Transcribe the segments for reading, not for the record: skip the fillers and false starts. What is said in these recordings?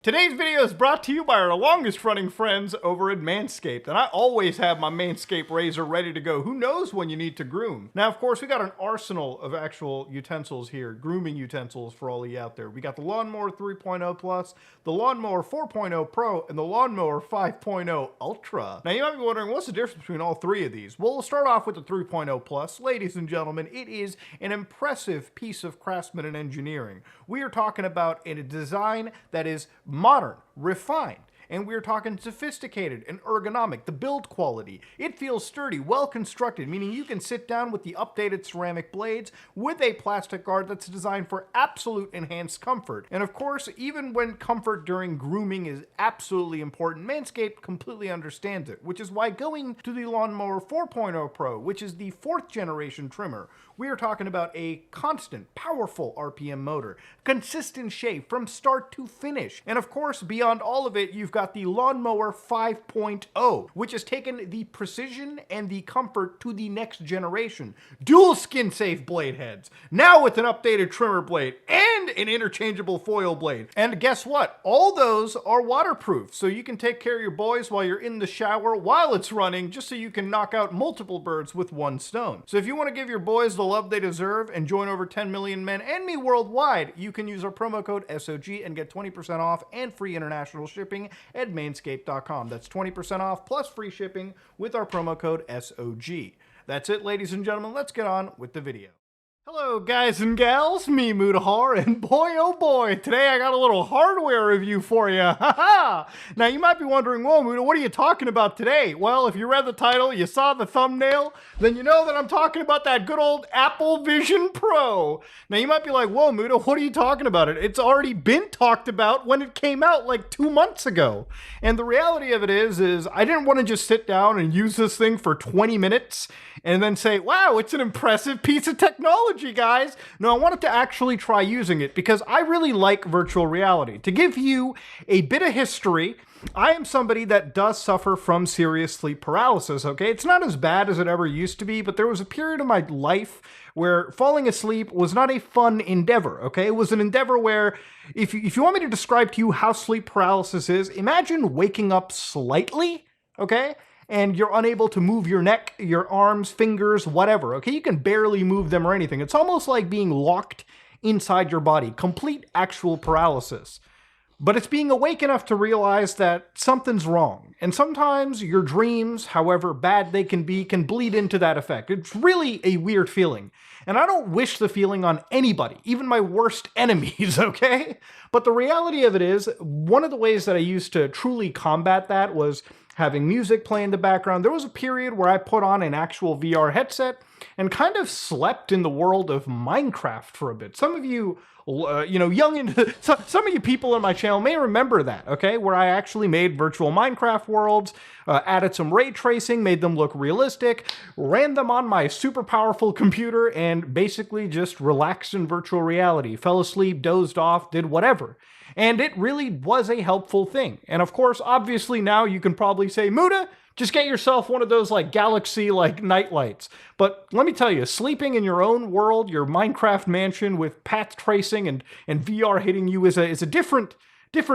Today's video is brought to you by our longest running friends over at Manscaped, and I always have my Manscaped razor ready to go. Who knows when you need to groom? Now, of course, we got an arsenal of actual utensils here, grooming utensils for all of you out there. We got the Lawnmower 3.0 Plus, the Lawnmower 4.0 Pro, and the Lawnmower 5.0 Ultra. Now, you might be wondering, what's the difference between all three of these? Well, we'll start off with the 3.0 Plus. Ladies and gentlemen, it is an impressive piece of craftsman and engineering. We are talking about a design that is modern, refined, and we're talking sophisticated and ergonomic. The build quality, it feels sturdy, well constructed, meaning you can sit down with the updated ceramic blades with a plastic guard that's designed for absolute enhanced comfort. And of course, even when comfort during grooming is absolutely important, Manscaped completely understands it, which is why going to the Lawnmower 4.0 Pro, which is the 4th generation trimmer, we are talking about a constant, powerful RPM motor, consistent shave from start to finish. And of course, beyond all of it, you've got the Lawnmower 5.0, which has taken the precision and the comfort to the next generation. Dual skin safe blade heads, now with an updated trimmer blade and an interchangeable foil blade. And guess what? All those are waterproof, so you can take care of your boys while you're in the shower while it's running, just so you can knock out multiple birds with one stone. So if you want to give your boys the love they deserve and join over 10 million men and me worldwide, you can use our promo code SOG and get 20% off and free international shipping at manscaped.com. That's 20% off plus free shipping with our promo code SOG. That's it, ladies and gentlemen. Let's get on with the video. Hello guys and gals, me Mudahar, and boy oh boy, today I got a little hardware review for you. Haha! Now you might be wondering, whoa Muda, what are you talking about today? Well, if you read the title, you saw the thumbnail, then you know that I'm talking about that good old Apple Vision Pro. Now you might be like, whoa Muda, what are you talking about? It's already been talked about when it came out like 2 months ago. And the reality of it is I didn't want to just sit down and use this thing for 20 minutes and then say, wow, it's an impressive piece of technology, guys. No, I wanted to actually try using it because I really like virtual reality. To give you a bit of history, I am somebody that does suffer from serious sleep paralysis, okay? It's not as bad as it ever used to be, but there was a period of my life where falling asleep was not a fun endeavor, okay? It was an endeavor where, if you want me to describe to you how sleep paralysis is, imagine waking up slightly, okay? And you're unable to move your neck, your arms, fingers, whatever, okay? You can barely move them or anything. It's almost like being locked inside your body, complete actual paralysis. But it's being awake enough to realize that something's wrong. And sometimes your dreams, however bad they can be, can bleed into that effect. It's really a weird feeling. And I don't wish the feeling on anybody, even my worst enemies, okay? But the reality of it is, one of the ways that I used to truly combat that was having music play in the background. There was a period where I put on an actual VR headset and kind of slept in the world of Minecraft for a bit. Some of you, some of you people on my channel may remember that, okay? Where I actually made virtual Minecraft worlds, added some ray tracing, made them look realistic, ran them on my super powerful computer, and basically just relaxed in virtual reality. Fell asleep, dozed off, did whatever. And it really was a helpful thing. And of course, obviously now you can probably say, Muda, just get yourself one of those like Galaxy like night lights. But let me tell you, sleeping in your own world, your Minecraft mansion with path tracing and VR hitting you is a different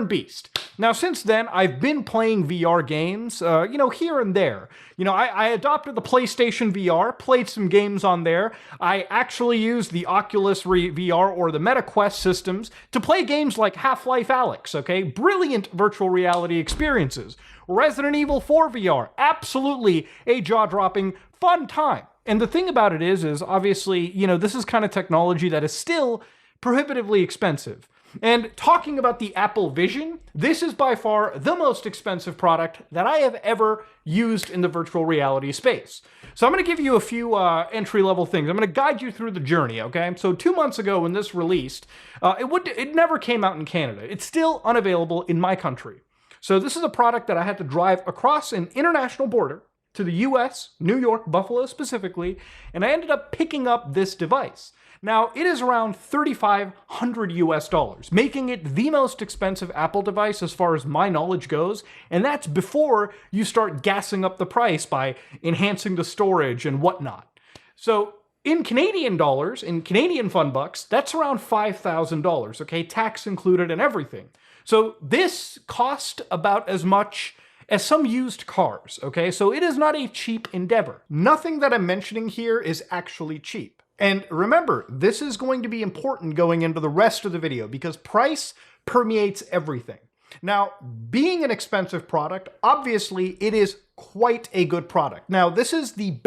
beast. Now, since then, I've been playing VR games, here and there. I adopted the PlayStation VR, played some games on there. I actually used the Oculus VR or the MetaQuest systems to play games like Half-Life Alyx, okay? Brilliant virtual reality experiences. Resident Evil 4 VR, absolutely a jaw-dropping, fun time. And the thing about it is obviously, this is kind of technology that is still prohibitively expensive. And talking about the Apple Vision, this is by far the most expensive product that I have ever used in the virtual reality space. So I'm going to give you a few entry-level things. I'm going to guide you through the journey, okay? So 2 months ago when this released, it never came out in Canada. It's still unavailable in my country. So this is a product that I had to drive across an international border to the US, New York, Buffalo specifically, and I ended up picking up this device. Now, it is around $3,500 US, making it the most expensive Apple device as far as my knowledge goes, and that's before you start gassing up the price by enhancing the storage and whatnot. So, in Canadian dollars, in Canadian fun bucks, that's around $5,000, okay, tax included and everything. So this cost about as much as some used cars, okay? So it is not a cheap endeavor. Nothing that I'm mentioning here is actually cheap. And remember, this is going to be important going into the rest of the video because price permeates everything. Now, being an expensive product, obviously it is quite a good product. Now, this is the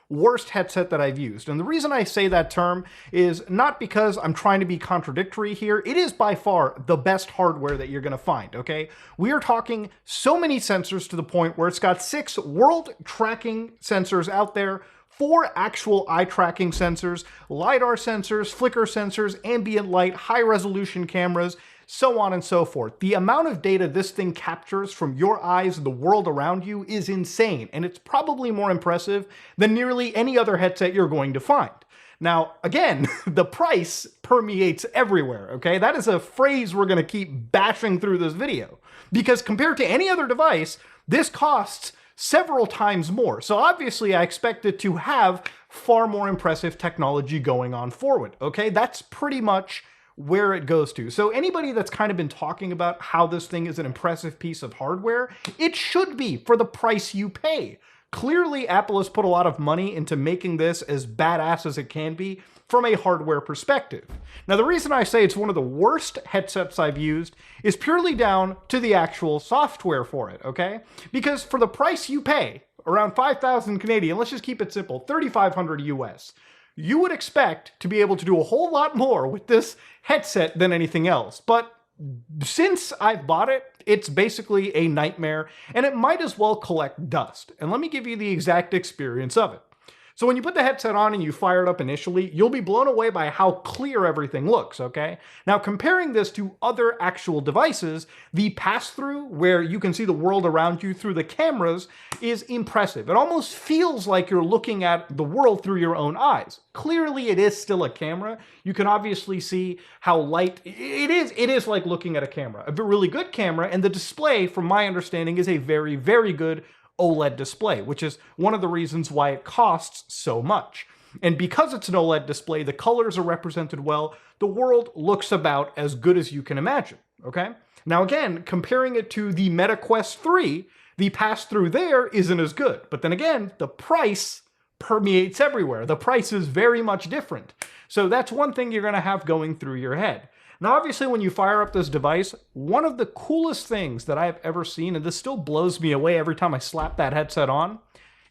worst headset that I've used. And the reason I say that term is not because I'm trying to be contradictory here. It is by far the best hardware that you're gonna find, okay? We are talking so many sensors to the point where it's got 6 world tracking sensors out there, 4 actual eye tracking sensors, LiDAR sensors, flicker sensors, ambient light, high resolution cameras, so on and so forth. The amount of data this thing captures from your eyes and the world around you is insane, and it's probably more impressive than nearly any other headset you're going to find. Now, again, the price permeates everywhere, okay? That is a phrase we're gonna keep bashing through this video, because compared to any other device, this costs several times more. So obviously I expect it to have far more impressive technology going on forward, okay? That's pretty much where it goes to. So anybody that's kind of been talking about how this thing is an impressive piece of hardware, it should be for the price you pay. Clearly, Apple has put a lot of money into making this as badass as it can be from a hardware perspective. Now, the reason I say it's one of the worst headsets I've used is purely down to the actual software for it, okay? Because for the price you pay, around 5,000 Canadian, let's just keep it simple, 3,500 US, you would expect to be able to do a whole lot more with this headset than anything else. But since I've bought it, it's basically a nightmare, and it might as well collect dust. And let me give you the exact experience of it. So when you put the headset on and you fire it up initially, you'll be blown away by how clear everything looks, okay? Now, comparing this to other actual devices, the pass-through, where you can see the world around you through the cameras, is impressive. It almost feels like you're looking at the world through your own eyes. Clearly, it is still a camera. You can obviously see how light it is. It is like looking at a camera, a really good camera, and the display, from my understanding, is a very, very good OLED display, which is one of the reasons why it costs so much. And because it's an OLED display, the colors are represented well, the world looks about as good as you can imagine, okay? Now again, comparing it to the Meta Quest 3, the pass-through there isn't as good. But then again, the price permeates everywhere. The price is very much different. So that's one thing you're gonna have going through your head. Now, obviously, when you fire up this device, one of the coolest things that I've ever seen, and this still blows me away every time I slap that headset on,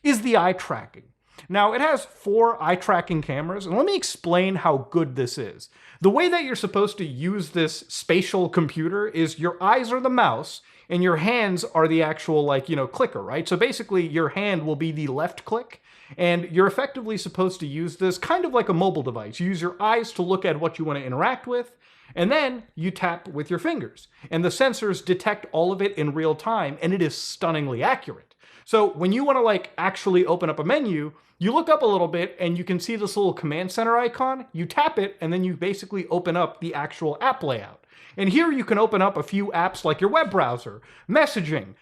is the eye tracking. Now, it has 4 eye tracking cameras, and let me explain how good this is. The way that you're supposed to use this spatial computer is your eyes are the mouse, and your hands are the actual, clicker, right? So basically, your hand will be the left click, and you're effectively supposed to use this kind of like a mobile device. You use your eyes to look at what you want to interact with, and then you tap with your fingers. And the sensors detect all of it in real time, and it is stunningly accurate. So when you want to actually open up a menu, you look up a little bit and you can see this little command center icon, you tap it, and then you basically open up the actual app layout. And here you can open up a few apps like your web browser, messaging,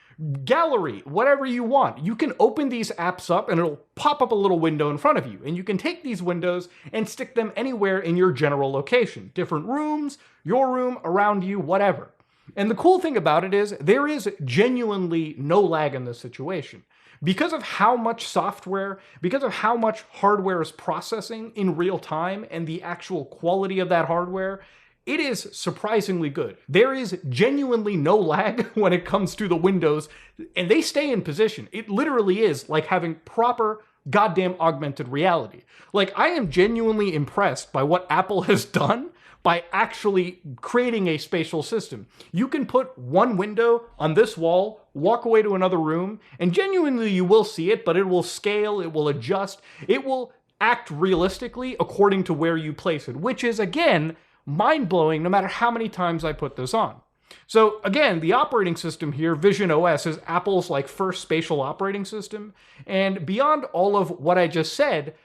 gallery, whatever you want. You can open these apps up and it'll pop up a little window in front of you. And you can take these windows and stick them anywhere in your general location. Different rooms, your room, around you, whatever. And the cool thing about it is there is genuinely no lag in this situation. Because of how much software, because of how much hardware is processing in real time and the actual quality of that hardware, it is surprisingly good. There is genuinely no lag when it comes to the windows, and they stay in position. It literally is like having proper goddamn augmented reality. I am genuinely impressed by what Apple has done by actually creating a spatial system. You can put one window on this wall, walk away to another room, and genuinely you will see it, but it will scale, it will adjust, it will act realistically according to where you place it, which is, again, mind-blowing no matter how many times I put this on. So again, the operating system here, Vision OS, is Apple's first spatial operating system. And beyond all of what I just said,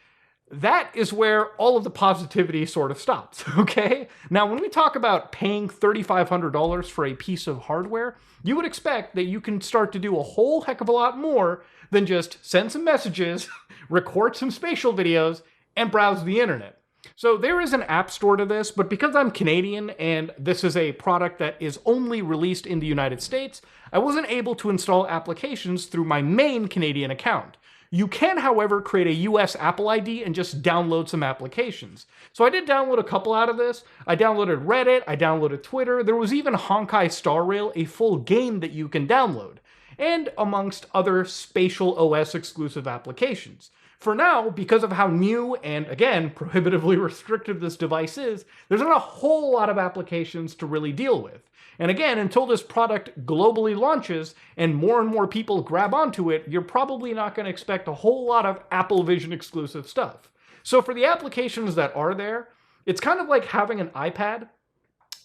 that is where all of the positivity sort of stops, okay? Now, when we talk about paying $3,500 for a piece of hardware, you would expect that you can start to do a whole heck of a lot more than just send some messages, record some spatial videos, and browse the internet. So there is an app store to this, but because I'm Canadian and this is a product that is only released in the United States, I wasn't able to install applications through my main Canadian account. You can, however, create a US Apple ID and just download some applications. So I did download a couple out of this. I downloaded Reddit, I downloaded Twitter, there was even Honkai Star Rail, a full game that you can download, and amongst other spatial OS exclusive applications. For now, because of how new and, again, prohibitively restrictive this device is, there's not a whole lot of applications to really deal with. And again, until this product globally launches and more people grab onto it, you're probably not going to expect a whole lot of Apple Vision exclusive stuff. So for the applications that are there, it's kind of like having an iPad,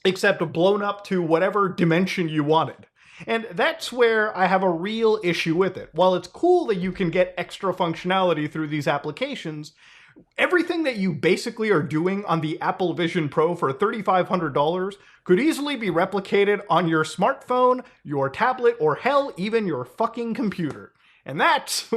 except blown up to whatever dimension you wanted. And that's where I have a real issue with it. While it's cool that you can get extra functionality through these applications, everything that you basically are doing on the Apple Vision Pro for $3,500 could easily be replicated on your smartphone, your tablet, or hell, even your fucking computer. And that's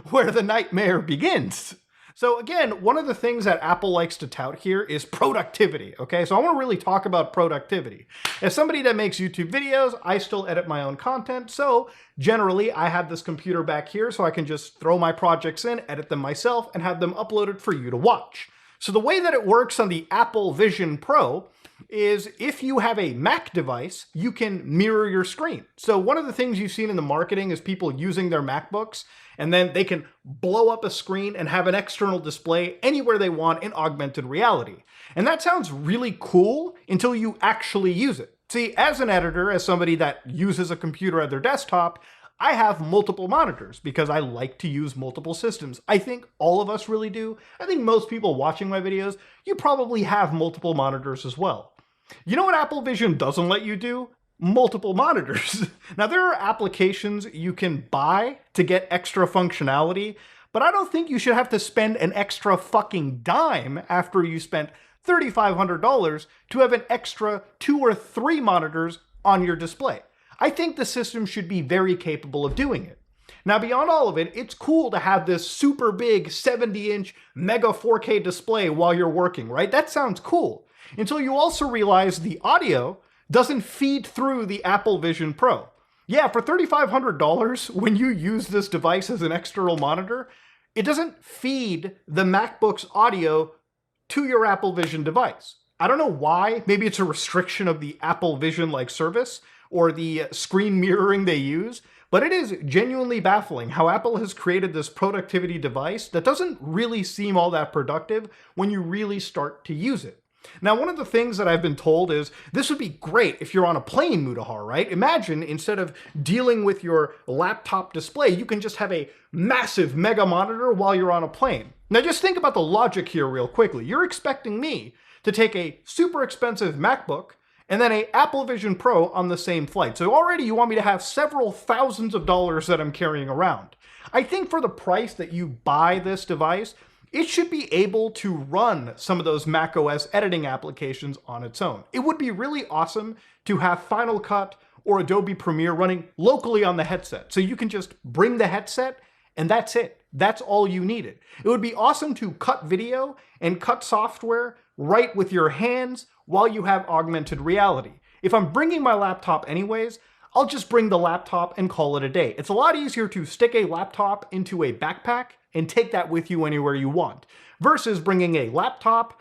where the nightmare begins. So again, one of the things that Apple likes to tout here is productivity, okay? So I want to really talk about productivity. As somebody that makes YouTube videos, I still edit my own content, so generally I have this computer back here so I can just throw my projects in, edit them myself, and have them uploaded for you to watch. So the way that it works on the Apple Vision Pro is if you have a Mac device, you can mirror your screen. So one of the things you've seen in the marketing is people using their MacBooks and then they can blow up a screen and have an external display anywhere they want in augmented reality. And that sounds really cool until you actually use it. See, as an editor, as somebody that uses a computer at their desktop, I have multiple monitors because I like to use multiple systems. I think all of us really do. I think most people watching my videos, you probably have multiple monitors as well. You know what Apple Vision doesn't let you do? Multiple monitors. Now, there are applications you can buy to get extra functionality, but I don't think you should have to spend an extra fucking dime after you spent $3,500 to have an extra 2 or 3 monitors on your display. I think the system should be very capable of doing it. Now, beyond all of it, it's cool to have this super big 70-inch mega 4K display while you're working, right? That sounds cool. Until you also realize the audio doesn't feed through the Apple Vision Pro. Yeah, for $3,500, when you use this device as an external monitor, it doesn't feed the MacBook's audio to your Apple Vision device. I don't know why. Maybe it's a restriction of the Apple Vision-like service or the screen mirroring they use, but it is genuinely baffling how Apple has created this productivity device that doesn't really seem all that productive when you really start to use it. Now, one of the things that I've been told is this would be great if you're on a plane, Mutahar, right? Imagine instead of dealing with your laptop display, you can just have a massive mega monitor while you're on a plane. Now, just think about the logic here real quickly. You're expecting me to take a super expensive MacBook and then a Apple Vision Pro on the same flight. So already you want me to have several thousands of dollars that I'm carrying around. I think for the price that you buy this device, it should be able to run some of those macOS editing applications on its own. It would be really awesome to have Final Cut or Adobe Premiere running locally on the headset. So you can just bring the headset and that's it. That's all you needed. It would be awesome to cut video and cut software right with your hands while you have augmented reality. If I'm bringing my laptop anyways, I'll just bring the laptop and call it a day. It's a lot easier to stick a laptop into a backpack and take that with you anywhere you want, versus bringing a laptop,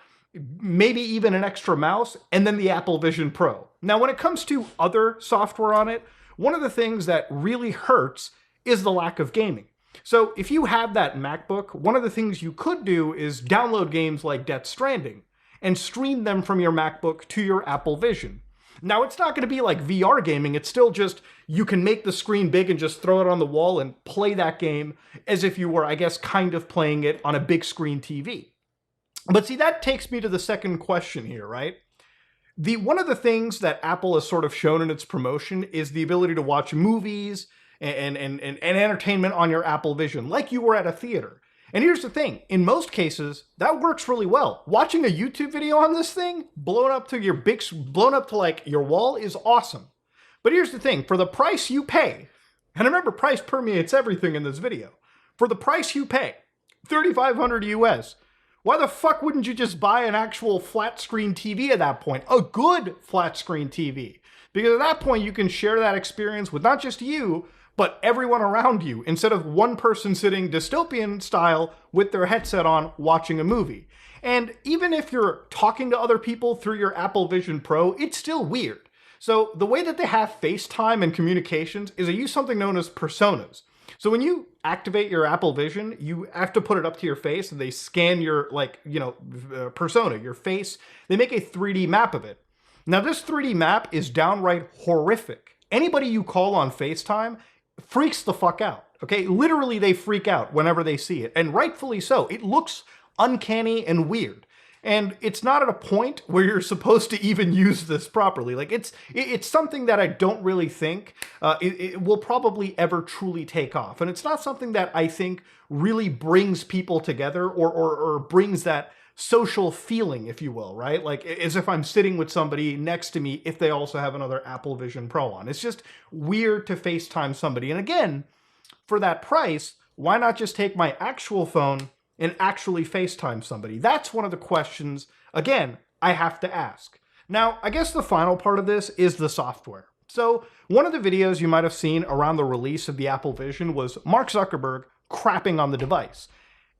maybe even an extra mouse, and then the Apple Vision Pro. Now, when it comes to other software on it, one of the things that really hurts is the lack of gaming. So if you have that MacBook, one of the things you could do is download games like Death Stranding and stream them from your MacBook to your Apple Vision. Now, it's not going to be like VR gaming. It's still just, you can make the screen big and just throw it on the wall and play that game as if you were, I guess, kind of playing it on a big screen TV. But see, that takes me to the second question here, right? One of the things that Apple has sort of shown in its promotion is the ability to watch movies and entertainment on your Apple Vision, like you were at a theater. And here's the thing, in most cases, that works really well. Watching a YouTube video on this thing, blown up to like your wall is awesome. But here's the thing, for the price you pay, and remember price permeates everything in this video, for the price you pay, $3,500 US, Why the fuck wouldn't you just buy an actual flat screen TV at that point? A good flat screen TV. Because at that point you can share that experience with not just you, but everyone around you, instead of one person sitting dystopian style with their headset on watching a movie. And even if you're talking to other people through your Apple Vision Pro, it's still weird. So the way that they have FaceTime and communications is they use something known as personas. So when you activate your Apple Vision, you have to put it up to your face and they scan your, persona, your face. They make a 3D map of it. Now this 3D map is downright horrific. Anybody you call on FaceTime freaks the fuck out, okay? Literally they freak out whenever they see it, and rightfully so. It looks uncanny and weird. And it's not at a point where you're supposed to even use this properly. Like it's something that I don't really think it will probably ever truly take off. And it's not something that I think really brings people together or brings that social feeling, if you will, right? Like as if I'm sitting with somebody next to me if they also have another Apple Vision Pro on. It's just weird to FaceTime somebody. And again, for that price, why not just take my actual phone and actually FaceTime somebody? That's one of the questions, again, I have to ask. Now, I guess the final part of this is the software. So one of the videos you might have seen around the release of the Apple Vision was Mark Zuckerberg crapping on the device.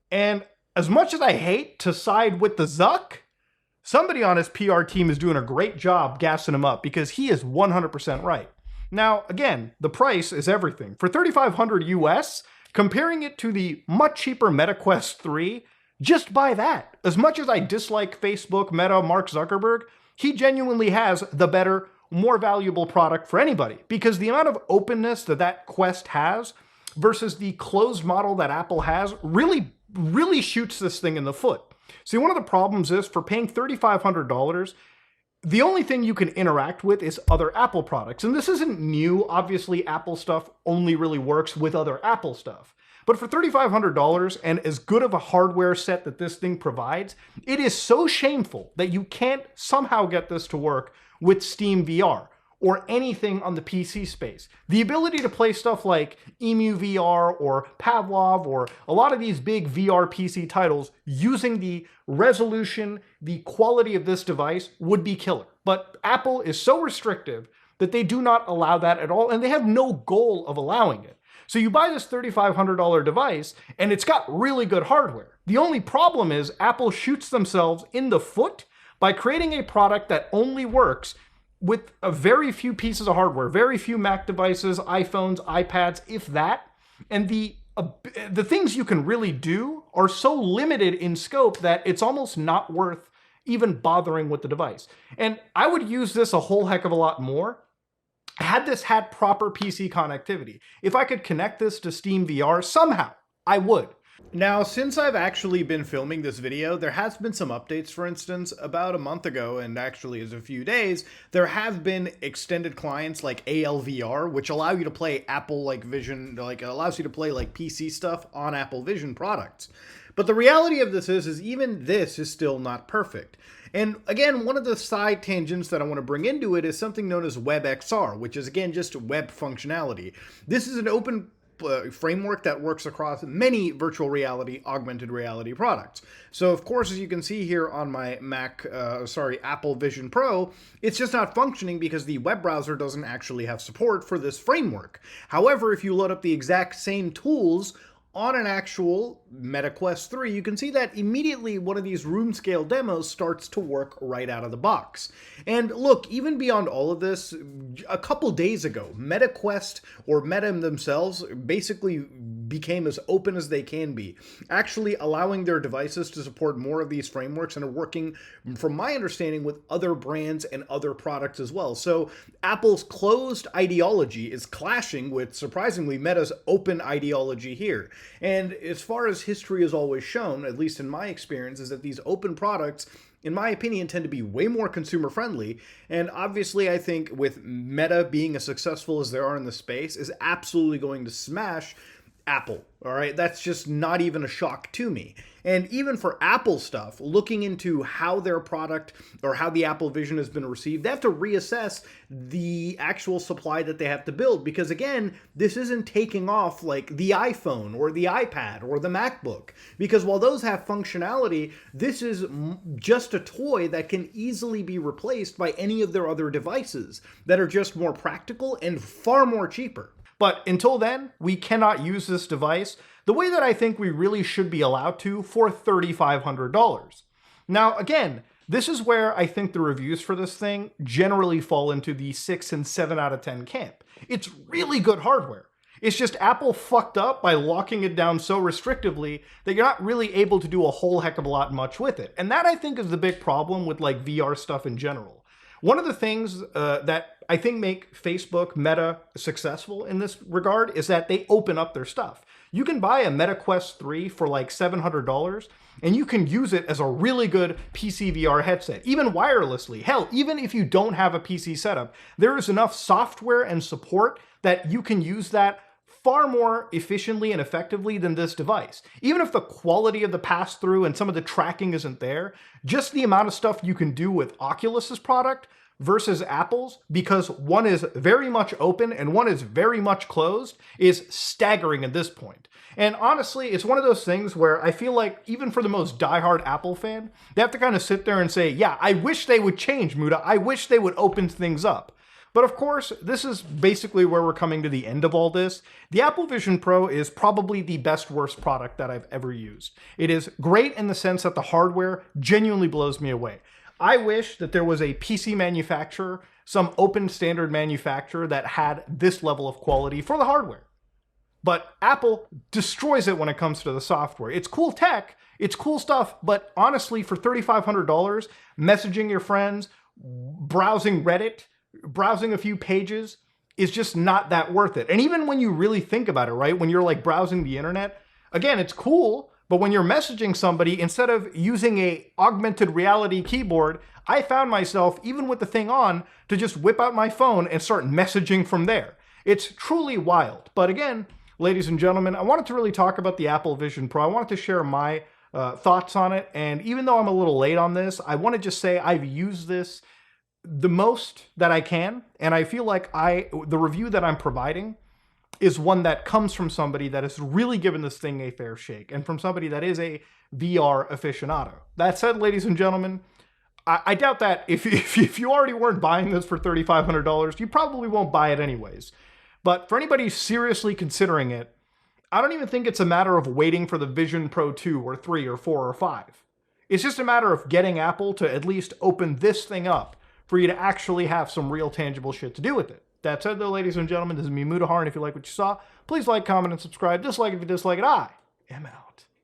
And as much as I hate to side with the Zuck, somebody on his PR team is doing a great job gassing him up because he is 100% right. Now, again, the price is everything. For $3,500 US, comparing it to the much cheaper Meta Quest 3, just buy that. As much as I dislike Facebook, Meta, Mark Zuckerberg, he genuinely has the better, more valuable product for anybody, because the amount of openness that that Quest has versus the closed model that Apple has really shoots this thing in the foot. See, one of the problems is for paying $3,500, the only thing you can interact with is other Apple products. And this isn't new. Obviously, Apple stuff only really works with other Apple stuff. But for $3,500 and as good of a hardware set that this thing provides, it is so shameful that you can't somehow get this to work with Steam VR or anything on the PC space. The ability to play stuff like Emu VR or Pavlov or a lot of these big VR PC titles using the resolution, the quality of this device would be killer. But Apple is so restrictive that they do not allow that at all, and they have no goal of allowing it. So you buy this $3,500 device, and it's got really good hardware. The only problem is Apple shoots themselves in the foot by creating a product that only works with a very few pieces of hardware, very few Mac devices, iPhones, iPads, if that. And the things you can really do are so limited in scope that it's almost not worth even bothering with the device. And I would use this a whole heck of a lot more had this had proper PC connectivity. If I could connect this to Steam VR somehow, I would. Now, since I've actually been filming this video, there has been some updates. For instance, about a month ago, and actually is a few days, there have been extended clients like ALVR, which allow you to play Apple Vision, allows you to play PC stuff on Apple Vision products. But the reality of this is even this is still not perfect. And again, one of the side tangents that I want to bring into it is something known as WebXR, which is again just web functionality. This is an open framework that works across many virtual reality, augmented reality products. So of course, as you can see here on my Apple Vision Pro, it's just not functioning because the web browser doesn't actually have support for this framework. However, if you load up the exact same tools on an actual Meta Quest 3, you can see that immediately one of these room scale demos starts to work right out of the box. And look, even beyond all of this, a couple days ago, Meta Quest, or Meta themselves, basically became as open as they can be, actually allowing their devices to support more of these frameworks and are working, from my understanding, with other brands and other products as well. So Apple's closed ideology is clashing with, surprisingly, Meta's open ideology here. And as far as history has always shown, at least in my experience, is that these open products, in my opinion, tend to be way more consumer friendly. And obviously, I think with Meta being as successful as they are in the space, is absolutely going to smash Apple. All right, that's just not even a shock to me. And even for Apple stuff, looking into how their product or how the Apple Vision has been received, they have to reassess the actual supply that they have to build because, again, this isn't taking off like the iPhone or the iPad or the MacBook. Because while those have functionality, this is just a toy that can easily be replaced by any of their other devices that are just more practical and far more cheaper. But until then, we cannot use this device the way that I think we really should be allowed to for $3,500. Now, again, this is where I think the reviews for this thing generally fall into the 6 and 7 out of 10 camp. It's really good hardware. It's just Apple fucked up by locking it down so restrictively that you're not really able to do a whole heck of a lot much with it. And that, I think, is the big problem with like VR stuff in general. One of the things that I think make Facebook, Meta successful in this regard is that they open up their stuff. You can buy a Meta Quest 3 for like $700 and you can use it as a really good PC VR headset, even wirelessly. Hell, even if you don't have a PC setup, there is enough software and support that you can use that far more efficiently and effectively than this device. Even if the quality of the pass-through and some of the tracking isn't there, just the amount of stuff you can do with Oculus's product versus Apple's, because one is very much open and one is very much closed, is staggering at this point. And honestly, it's one of those things where I feel like even for the most diehard Apple fan, they have to kind of sit there and say, yeah, I wish they would change, Muda. I wish they would open things up. But of course, this is basically where we're coming to the end of all this. The Apple Vision Pro is probably the best worst product that I've ever used. It is great in the sense that the hardware genuinely blows me away. I wish that there was a PC manufacturer, some open standard manufacturer that had this level of quality for the hardware. But Apple destroys it when it comes to the software. It's cool tech, it's cool stuff, but honestly, for $3,500, messaging your friends, browsing Reddit, browsing a few pages is just not that worth it. And even when you really think about it, right, when you're like browsing the internet, again, it's cool, but when you're messaging somebody, instead of using a augmented reality keyboard, I found myself, even with the thing on, to just whip out my phone and start messaging from there. It's truly wild. But again, ladies and gentlemen, I wanted to really talk about the Apple Vision Pro. I wanted to share my thoughts on it. And even though I'm a little late on this, I want to just say I've used this the most that I can, and I feel like the review that I'm providing is one that comes from somebody that has really given this thing a fair shake, and from somebody that is a VR aficionado. That said, ladies and gentlemen, I doubt that if you already weren't buying this for $3,500, you probably won't buy it anyways. But for anybody seriously considering it, I don't even think it's a matter of waiting for the Vision Pro 2 or 3 or 4 or 5. It's just a matter of getting Apple to at least open this thing up for you to actually have some real tangible shit to do with it. That said, though, ladies and gentlemen, this is me, Mudahar, and if you like what you saw, please like, comment, and subscribe. Dislike if you dislike it. I am out.